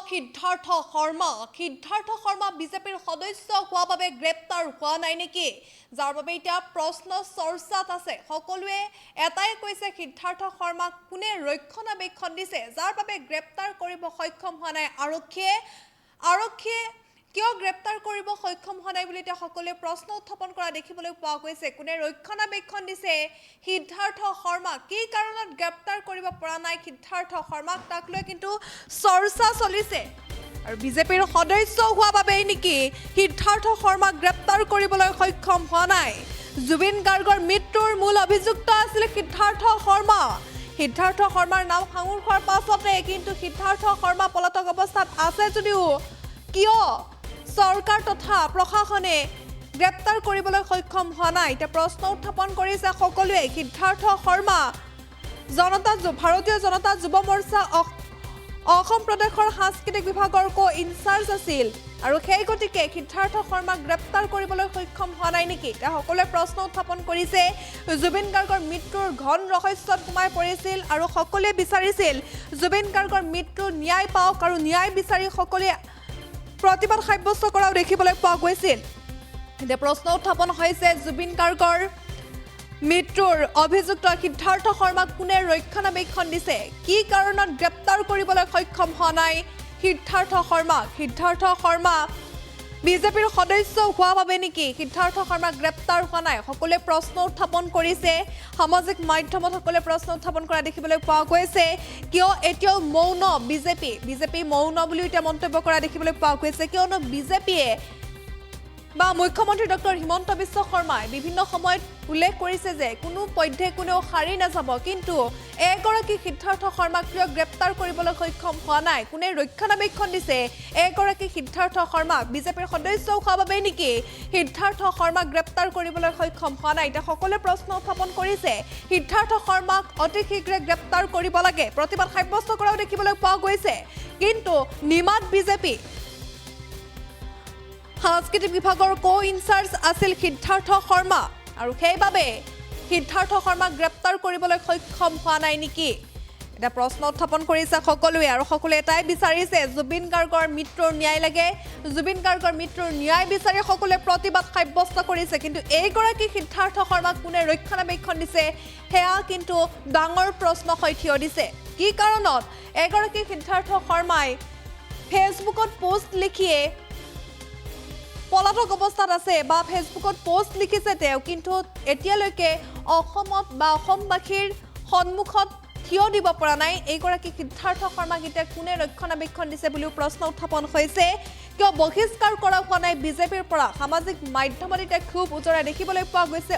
সিদ্ধাৰ্থ শৰ্মা বিজেপিৰ সদস্য হোৱা বাবে গ্ৰেপ্তাৰ হোৱা নাই নেকি, যাৰ বাবে এতিয়া প্ৰশ্ন চৰ্চাত আছে। সকলোৱে এটাই কৈছে সিদ্ধাৰ্থ শৰ্মাক কোনে ৰক্ষণাবেক্ষণ দিছে, যাৰ বাবে গ্ৰেপ্তাৰ কৰিব সক্ষম হোৱা নাই আৰক্ষীয়ে কিয় গ্ৰেপ্তাৰ কৰিব সক্ষম হোৱা নাই বুলি এতিয়া সকলোৱে প্ৰশ্ন উত্থাপন কৰা দেখিবলৈ পোৱা গৈছে। কোনে ৰক্ষণাবেক্ষণ দিছে সিদ্ধাৰ্থ শৰ্মাক, কি কাৰণত গ্ৰেপ্তাৰ কৰিব পৰা নাই সিদ্ধাৰ্থ শৰ্মাক, তাক লৈ কিন্তু চৰ্চা চলিছে। আৰু বিজেপিৰ সদস্য হোৱা বাবেই নেকি সিদ্ধাৰ্থ শৰ্মাক গ্ৰেপ্তাৰ কৰিবলৈ সক্ষম হোৱা নাই। জুবিন গাৰ্গৰ মৃত্যুৰ মূল অভিযুক্ত আছিল সিদ্ধাৰ্থ শৰ্মা। সিদ্ধাৰ্থ শৰ্মাৰ নাম সাঙুৰ হোৱাৰ পাছতে কিন্তু সিদ্ধাৰ্থ শৰ্মা পলাতক অৱস্থাত আছে যদিও কিয় চৰকাৰ তথা প্ৰশাসনে গ্ৰেপ্তাৰ কৰিবলৈ সক্ষম হোৱা নাই, এতিয়া প্ৰশ্ন উত্থাপন কৰিছে সকলোৱে। সিদ্ধাৰ্থ শৰ্মা ভাৰতীয় জনতা যুৱ মৰ্চা অসম প্ৰদেশৰ সাংস্কৃতিক বিভাগৰ ইনচাৰ্জ আছিল, আৰু সেই গতিকে সিদ্ধাৰ্থ শৰ্মাক গ্ৰেপ্তাৰ কৰিবলৈ সক্ষম হোৱা নাই নেকি, এতিয়া সকলোৱে প্ৰশ্ন উত্থাপন কৰিছে। জুবিন গাৰ্গৰ মৃত্যুৰ ঘন ৰহস্যত সোমাই পৰিছিল আৰু সকলোৱে বিচাৰিছিল জুবিন গাৰ্গৰ মৃত্যু ন্যায় পাওক, আৰু ন্যায় বিচাৰি সকলোৱে প্ৰতিবাদ সাব্যস্ত কৰাও দেখিবলৈ পোৱা গৈছিল। এতিয়া প্ৰশ্ন উত্থাপন হৈছে জুবিন গাৰ্গৰ মৃত্যুৰ অভিযুক্ত সিদ্ধাৰ্থ শৰ্মাক কোনে ৰক্ষণাবেক্ষণ দিছে, কি কাৰণত গ্ৰেপ্তাৰ কৰিবলৈ সক্ষম হোৱা নাই সিদ্ধাৰ্থ শৰ্মা বিজেপিৰ সদস্য হোৱা বাবে নেকি সিদ্ধাৰ্থ শৰ্মা গ্ৰেপ্তাৰ হোৱা নাই, সকলোৱে প্ৰশ্ন উত্থাপন কৰিছে। সামাজিক মাধ্যমত সকলোৱে প্ৰশ্ন উত্থাপন কৰা দেখিবলৈ পোৱা গৈছে। কিয় এতিয়াও মৌন বিজেপি মৌন বুলিও এতিয়া মন্তব্য কৰা দেখিবলৈ পোৱা গৈছে, কিয়নো বিজেপিয়ে বা মুখ্যমন্ত্ৰী ডক্টৰ হিমন্ত বিশ্ব শৰ্মাই বিভিন্ন সময়ত উল্লেখ কৰিছে যে কোনো পধ্যে কোনেও সাৰি নাযাব, কিন্তু এগৰাকী সিদ্ধাৰ্থ শৰ্মাক কিয় গ্ৰেপ্তাৰ কৰিবলৈ সক্ষম হোৱা নাই, কোনে ৰক্ষণাবেক্ষণ দিছে এগৰাকী সিদ্ধাৰ্থ শৰ্মাক, বিজেপিৰ সদস্য হোৱা বাবেই নেকি সিদ্ধাৰ্থ শৰ্মাক গ্ৰেপ্তাৰ কৰিবলৈ সক্ষম হোৱা নাই, এতিয়া সকলোৱে প্ৰশ্ন উত্থাপন কৰিছে। সিদ্ধাৰ্থ শৰ্মাক অতি শীঘ্ৰে গ্ৰেপ্তাৰ কৰিব লাগে, প্ৰতিবাদ সাব্যস্ত কৰাও দেখিবলৈ পোৱা গৈছে, কিন্তু নিমাত বিজেপি সাংস্কৃতিক বিভাগৰ ইনচাৰ্জ আছিল সিদ্ধাৰ্থ শৰ্মা, আৰু সেইবাবে সিদ্ধাৰ্থ শৰ্মাক গ্ৰেপ্তাৰ কৰিবলৈ সক্ষম হোৱা নাই নেকি, এটা প্ৰশ্ন উত্থাপন কৰিছে সকলোৱে। আৰু সকলোৱে এটাই বিচাৰিছে জুবিন গাৰ্গৰ মৃত্যুৰ ন্যায় লাগে, জুবিন গাৰ্গৰ মৃত্যুৰ ন্যায় বিচাৰি সকলোৱে প্ৰতিবাদ সাব্যস্ত কৰিছে, কিন্তু এইগৰাকী সিদ্ধাৰ্থ শৰ্মাক কোনে ৰক্ষণাবেক্ষণ দিছে সেয়া কিন্তু ডাঙৰ প্ৰশ্ন হৈ থিয় দিছে। কি কাৰণত এগৰাকী সিদ্ধাৰ্থ শৰ্মাই ফেচবুকত পোষ্ট লিখিয়ে পলাতক অৱস্থাত আছে বা ফেচবুকত পোষ্ট লিখিছে তেওঁ, কিন্তু এতিয়ালৈকে অসমত বা অসমবাসীৰ সন্মুখত থিয় দিব পৰা নাই এইগৰাকী সিদ্ধাৰ্থ শৰ্মাক এতিয়া কোনে ৰক্ষণাবেক্ষণ দিছে বুলিও প্ৰশ্ন উত্থাপন হৈছে। কিয় বহিষ্কাৰ কৰা হোৱা নাই বিজেপিৰ পৰা, সামাজিক মাধ্যমত এতিয়া খুব উজৰাই দেখিবলৈ পোৱা গৈছে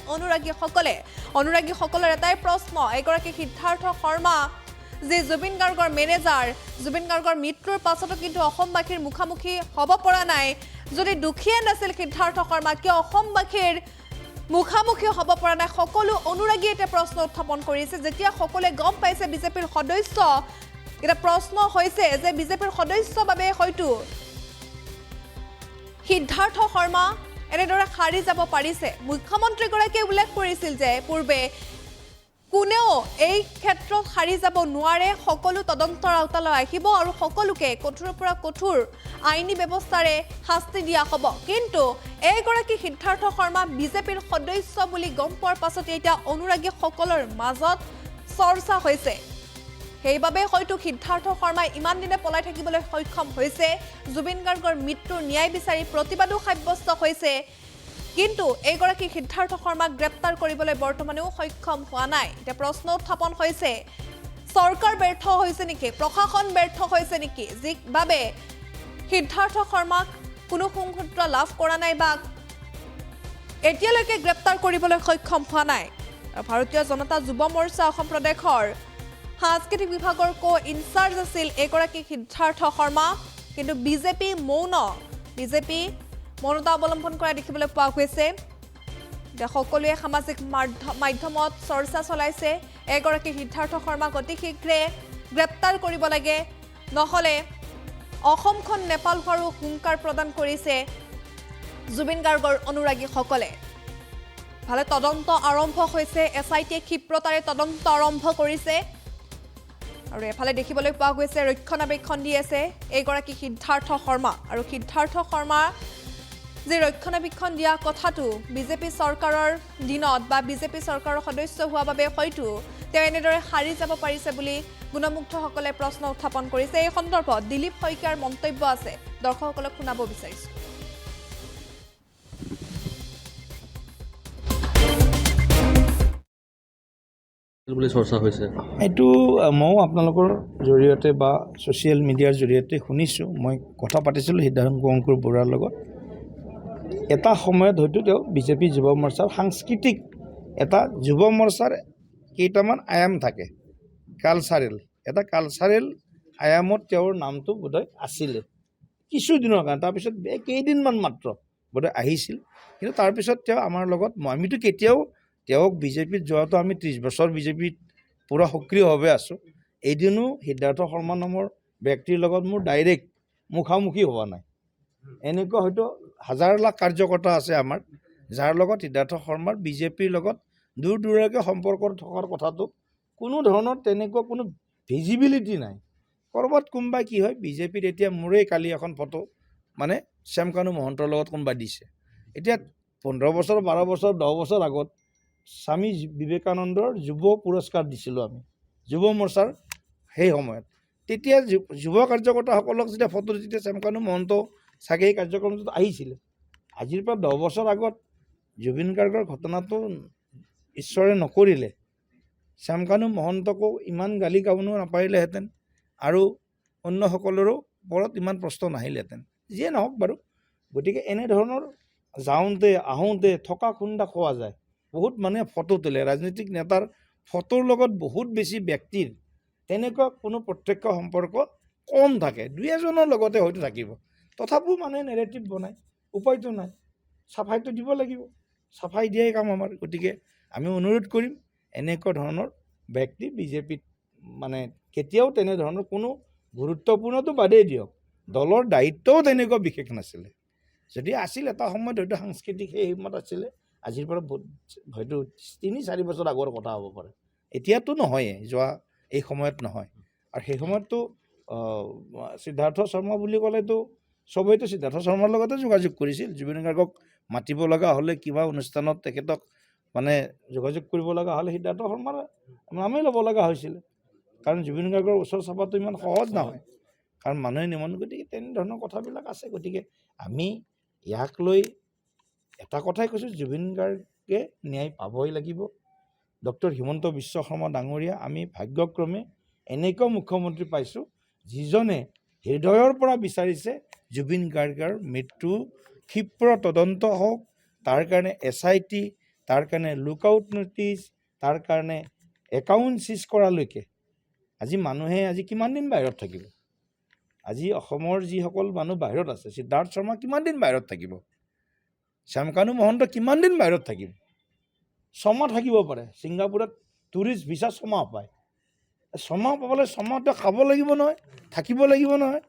অনুৰাগীসকলৰ এটাই প্ৰশ্ন, এগৰাকী সিদ্ধাৰ্থ শৰ্মা যে জুবিন গাৰ্গৰ মেনেজাৰ, জুবিন গাৰ্গৰ মৃত্যুৰ পাছতো কিন্তু অসমবাসীৰ মুখামুখি হ'ব পৰা নাই, যদি দুখীয়া নাছিল সিদ্ধাৰ্থ শৰ্মা কিয় অসমবাসীৰ মুখামুখি হ'ব পৰা নাই, সকলো অনুৰাগীয়ে এতিয়া প্ৰশ্ন উত্থাপন কৰিছে। যেতিয়া সকলোৱে গম পাইছে বিজেপিৰ সদস্য, এতিয়া প্ৰশ্ন হৈছে যে বিজেপিৰ সদস্য বাবে হয়তো সিদ্ধাৰ্থ শৰ্মা এনেদৰে সাৰি যাব পাৰিছে। মুখ্যমন্ত্ৰীগৰাকীয়ে উল্লেখ কৰিছিল যে পূৰ্বে কোনেও এই ক্ষেত্ৰত সাৰি যাব নোৱাৰে, সকলো তদন্তৰ আওতালৈ আহিব আৰু সকলোকে কঠোৰৰ পৰা কঠোৰ আইনী ব্যৱস্থাৰে শাস্তি দিয়া হ'ব, কিন্তু এইগৰাকী সিদ্ধাৰ্থ শৰ্মা বিজেপিৰ সদস্য বুলি গম পোৱাৰ পাছতে এতিয়া অনুৰাগীসকলৰ মাজত চৰ্চা হৈছে। সেইবাবে হয়তো সিদ্ধাৰ্থ শৰ্মাই ইমান দিনে পলাই থাকিবলৈ সক্ষম হৈছে, জুবিন গাৰ্গৰ মৃত্যুৰ ন্যায় বিচাৰি প্ৰতিবাদো সাব্যস্ত হৈছে, কিন্তু এইগৰাকী সিদ্ধাৰ্থ শৰ্মাক গ্ৰেপ্তাৰ কৰিবলৈ বৰ্তমানেও সক্ষম হোৱা নাই। এতিয়া প্ৰশ্ন উত্থাপন হৈছে চৰকাৰ ব্যৰ্থ হৈছে নেকি, প্ৰশাসন ব্যৰ্থ হৈছে নেকি, যিবাবে সিদ্ধাৰ্থ শৰ্মাক কোনো সংসূত্ৰ লাভ কৰা নাই বা এতিয়ালৈকে গ্ৰেপ্তাৰ কৰিবলৈ সক্ষম হোৱা নাই। ভাৰতীয় জনতা যুৱ মৰ্চা অসম প্ৰদেশৰ সাংস্কৃতিক বিভাগৰ ইনচাৰ্জ আছিল এগৰাকী সিদ্ধাৰ্থ শৰ্মা, কিন্তু বিজেপি মৌনতা অৱলম্বন কৰা দেখিবলৈ পোৱা গৈছে। এতিয়া সকলোৱে সামাজিক মাধ্যমত চৰ্চা চলাইছে এগৰাকী সিদ্ধাৰ্থ শৰ্মাক অতি শীঘ্ৰে গ্ৰেপ্তাৰ কৰিব লাগে, নহ'লে অসমখন নেপাল হোৱাৰো হুংকাৰ প্ৰদান কৰিছে জুবিন গাৰ্গৰ অনুৰাগীসকলে। ভালে তদন্ত আৰম্ভ হৈছে, SITয়ে ক্ষিপ্ৰতাৰে তদন্ত আৰম্ভ কৰিছে। আৰু এফালে দেখিবলৈ পোৱা গৈছে ৰক্ষণাবেক্ষণ দি আছে এইগৰাকী সিদ্ধাৰ্থ শৰ্মা আৰু সিদ্ধাৰ্থ শৰ্মা যে ৰক্ষণাবেক্ষণ দিয়া কথাটো বিজেপি চৰকাৰৰ দিনত বা বিজেপি চৰকাৰৰ সদস্য হোৱা বাবে হয়তো তেওঁ এনেদৰে হাৰি যাব পাৰিছে বুলি গুণমুগ্ধসকলে প্ৰশ্ন উত্থাপন কৰিছে। এই সন্দৰ্ভত দিলীপ শইকীয়াৰ মন্তব্য আছে, দৰ্শকসকলক শুনাব বিচাৰিছোঁ। বুলি চৰ্চা হৈছে এইটো ময়ো আপোনালোকৰ জৰিয়তে বা ছ'চিয়েল মিডিয়াৰ জৰিয়তে শুনিছোঁ। মই কথা পাতিছিলোঁ সিদ্ধাৰ্থ অংকুৰ বৰুৱাৰ লগত। এটা সময়ত হয়তো তেওঁ বিজেপি যুৱ মৰ্চাৰ সাংস্কৃতিক এটা যুৱ মৰ্চাৰ কেইটামান আয়াম থাকে, এটা কালচাৰেল আয়ামত তেওঁৰ নামটো বোধহয় আছিলে কিছুদিনৰ কাৰণে। তাৰপিছত কেইদিনমান মাত্ৰ বোধহয় আহিছিল, কিন্তু তাৰপিছত তেওঁ আমাৰ লগত আমিতো কেতিয়াও তেওঁক বিজেপিত যোৱাটো আমি 30 বছৰ বিজেপিত পূৰা সক্ৰিয়ভাৱে আছোঁ। এদিনো সিদ্ধাৰ্থ শৰ্মা নামৰ ব্যক্তিৰ লগত মোৰ ডাইৰেক্ট মুখামুখি হোৱা নাই। এনেকুৱা হয়তো হাজাৰ লাখ কাৰ্যকৰ্তা আছে আমাৰ, যাৰ লগত সিদ্ধাৰ্থ শৰ্মাৰ বিজেপিৰ লগত দূৰ দূৰলৈকে সম্পৰ্ক থকাৰ কথাটো কোনো ধৰণৰ তেনেকুৱা কোনো ভিজিবিলিটি নাই। ক'ৰবাত কোনোবাই কি হয়, বিজেপিত এতিয়া মোৰেই কালি এখন ফটো মানে শ্যামকানু মহন্তৰ লগত কোনোবাই দিছে। এতিয়া 15 বছৰ 12 বছৰ 10 বছৰ আগত স্বামী বিবেকানন্দৰ যুৱ পুৰস্কাৰ দিছিলোঁ আমি যুৱ মৰ্চাৰ সেই সময়ত। তেতিয়া যুৱ কাৰ্যকৰ্তাসকলক যেতিয়া ফটো তেতিয়া শ্যামকানু মহন্ত চাগে এই কাৰ্যক্ৰমটোত আহিছিলে। আজিৰ পৰা 10 বছৰ আগত জুবিন গাৰ্গৰ ঘটনাটো ঈশ্বৰে নকৰিলে শ্যামকানু মহন্তকো ইমান গালি গাবনো নাপাৰিলেহেঁতেন আৰু অন্যসকলৰো ওপৰত ইমান প্ৰশ্ন নাহিলেহেঁতেন। যিয়ে নহওক বাৰু, গতিকে এনেধৰণৰ যাওঁতে আহোঁতে থকা খুন্দা খোৱা যায়। বহুত মানুহে ফটো তোলে, ৰাজনৈতিক নেতাৰ ফটোৰ লগত বহুত বেছি ব্যক্তিৰ তেনেকুৱা কোনো প্ৰত্যক্ষ সম্পৰ্ক কম থাকে, 2-এজনৰ লগতে হয়তো থাকিব। তথাপিও মানুহে নেৰেটিভ বনায়, উপায়টো নাই, চাফাইটো দিব লাগিব, চাফাই দিয়াই কাম আমাৰ। গতিকে আমি অনুৰোধ কৰিম এনেকুৱা ধৰণৰ ব্যক্তি বিজেপিত মানে কেতিয়াও তেনেধৰণৰ কোনো গুৰুত্বপূৰ্ণটো বাদেই দিয়ক, দলৰ দায়িত্বও তেনেকুৱা বিশেষ নাছিলে। যদি আছিল এটা সময়ত হয়তো সাংস্কৃতিক সেই সময়ত আছিলে, আজিৰ পৰা হয়তো 3-4 বছৰ আগৰ কথা হ'ব পাৰে। এতিয়াতো নহয়ে, যোৱা এই সময়ত নহয়। আৰু সেই সময়ততো সিদ্ধাৰ্থ শৰ্মা বুলি ক'লেতো চবেইতো সিদ্ধাৰ্থ শৰ্মাৰ লগতে যোগাযোগ কৰিছিল। জুবিন গাৰ্গক মাতিব লগা হ'লে কিবা অনুষ্ঠানত তেখেতক মানে যোগাযোগ কৰিব লগা হ'লে সিদ্ধাৰ্থ শৰ্মাৰ নামেই ল'ব লগা হৈছিলে, কাৰণ জুবিন গাৰ্গৰ ওচৰ চাপাটো ইমান সহজ নহয়, কাৰণ মানুহে নিমন। গতিকে তেনেধৰণৰ কথাবিলাক আছে। গতিকে আমি ইয়াক লৈ এটা কথাই কৈছোঁ, জুবিন গাৰ্গে ন্যায় পাবই লাগিব। ডক্টৰ হিমন্ত বিশ্ব শৰ্মা ডাঙৰীয়া, আমি ভাগ্যক্ৰমে এনেকুৱা মুখ্যমন্ত্ৰী পাইছোঁ যিজনে হৃদয়ৰ পৰা বিচাৰিছে জুবিন গাৰ্গৰ মৃত্যু ক্ষীপ্ৰ তদন্ত হওক, তাৰ কাৰণে SIT, তাৰ কাৰণে লুকআউট নটিচ, তাৰ কাৰণে একাউণ্ট চিজ কৰালৈকে। আজি মানুহে আজি কিমান দিন বাহিৰত থাকিব? আজি অসমৰ যিসকল মানুহ বাহিৰত আছে, সিদ্ধাৰ্থ শৰ্মা কিমান দিন বাহিৰত থাকিব? শ্যামকানু মহন্ত কিমান দিন বাহিৰত থাকিব? 6 মাহ থাকিব পাৰে। ছিংগাপুৰত টুৰিষ্ট ভিছা 6 মাহ পায়। 6 মাহ পাবলৈ 6 মাহ তেওঁ খাব লাগিব নহয়, থাকিব লাগিব নহয়।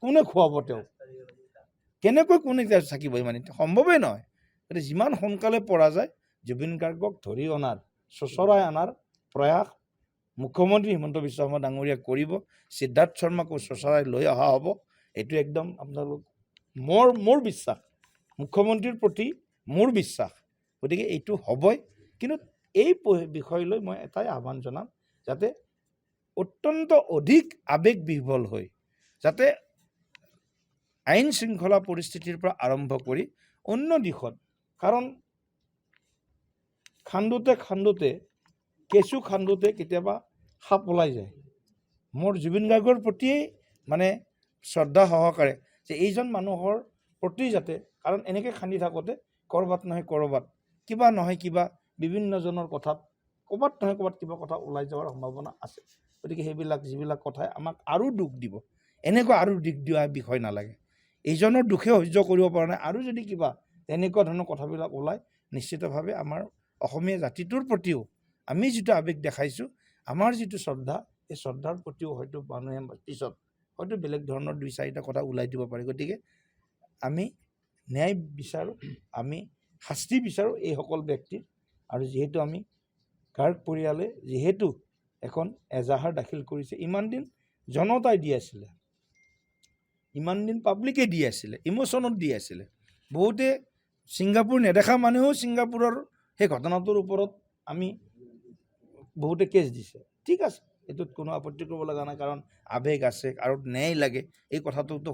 কোনে খুৱাব তেওঁক? কেনেকৈ কোনে থাকিব? ইমান সম্ভৱেই নহয়। গতিকে যিমান সোনকালে পৰা যায় জুবিন গাৰ্গক ধৰি অনাৰ, চোঁচৰাই অনাৰ প্ৰয়াস মুখ্যমন্ত্ৰী হিমন্ত বিশ্ব শৰ্মা ডাঙৰীয়া কৰিব। সিদ্ধাৰ্থ শৰ্মাকো চোঁচৰাই লৈ অহা হ'ব। এইটো একদম আপোনালোক মোৰ বিশ্বাস, মুখ্যমন্ত্ৰীৰ প্ৰতি মোৰ বিশ্বাস। গতিকে এইটো হ'বই। কিন্তু এই বিষয় লৈ মই এটাই আহ্বান জনাম, যাতে অত্যন্ত অধিক আৱেগ বিহ্বল হৈ যাতে আইন শৃংখলা পৰিস্থিতিৰ পৰা আৰম্ভ কৰি অন্য দিশত, কাৰণ খান্দোতে কেঁচু খান্দোতে কেতিয়াবা সাপ ওলাই যায়। মোৰ জুবিন গাৰ্গৰ প্ৰতিয়েই মানে শ্ৰদ্ধা সহকাৰে যে এইজন মানুহৰ প্ৰতি যাতে, কাৰণ এনেকৈ খান্দি থাকোঁতে ক'ৰবাত নহয় ক'ৰবাত কিবা নহয় কিবা বিভিন্নজনৰ কথাত ক'ৰবাত নহয় ক'ৰবাত কিবা কথা ওলাই যোৱাৰ সম্ভাৱনা আছে। গতিকে যিবিলাক কথাই আমাক আৰু দুখ দিব, এনেকুৱা আৰু দিশ দিয়া বিষয় নালাগে। এইজনৰ দুখে সহ্য কৰিব পৰা নাই, আৰু যদি কিবা তেনেকুৱা ধৰণৰ কথাবিলাক ওলায়, নিশ্চিতভাৱে আমাৰ অসমীয়া জাতিটোৰ প্ৰতিও আমি যিটো আৱেগ দেখাইছোঁ, আমাৰ যিটো শ্ৰদ্ধা, এই শ্ৰদ্ধাৰ প্ৰতিও হয়তো মানুহে পিছত হয়তো বেলেগ ধৰণৰ 2-4টা কথা ওলাই দিব পাৰে। গতিকে আমি ন্যায় বিচাৰোঁ, আমি শাস্তি বিচাৰোঁ এইসকল ব্যক্তিৰ। আৰু যিহেতু আমি গাৰ্গ পৰিয়ালে যিহেতু এখন এজাহাৰ দাখিল কৰিছে। ইমান দিন জনতাই দি আছিলে, ইমান দিন পাব্লিকে দি আছিলে, ইম'শ্যনত দি আছিলে। বহুতে ছিংগাপুৰ নেদেখা মানুহেও ছিংগাপুৰৰ সেই ঘটনাটোৰ ওপৰত আমি বহুতে কেছ দিছে। ঠিক আছে, এইটোত কোনো আপত্তি কৰিব লগা নাই, কাৰণ আৱেগ আছে আৰু ন্যায় লাগে। এই কথাটোতো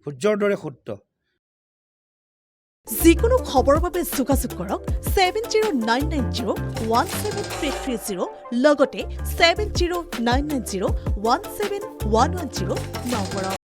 সূৰ্যৰ দৰে সত্য। যিকোনো খবৰৰ বাবে যোগাযোগ কৰক 7099017330 লগতে 7099017110 নম্বৰত।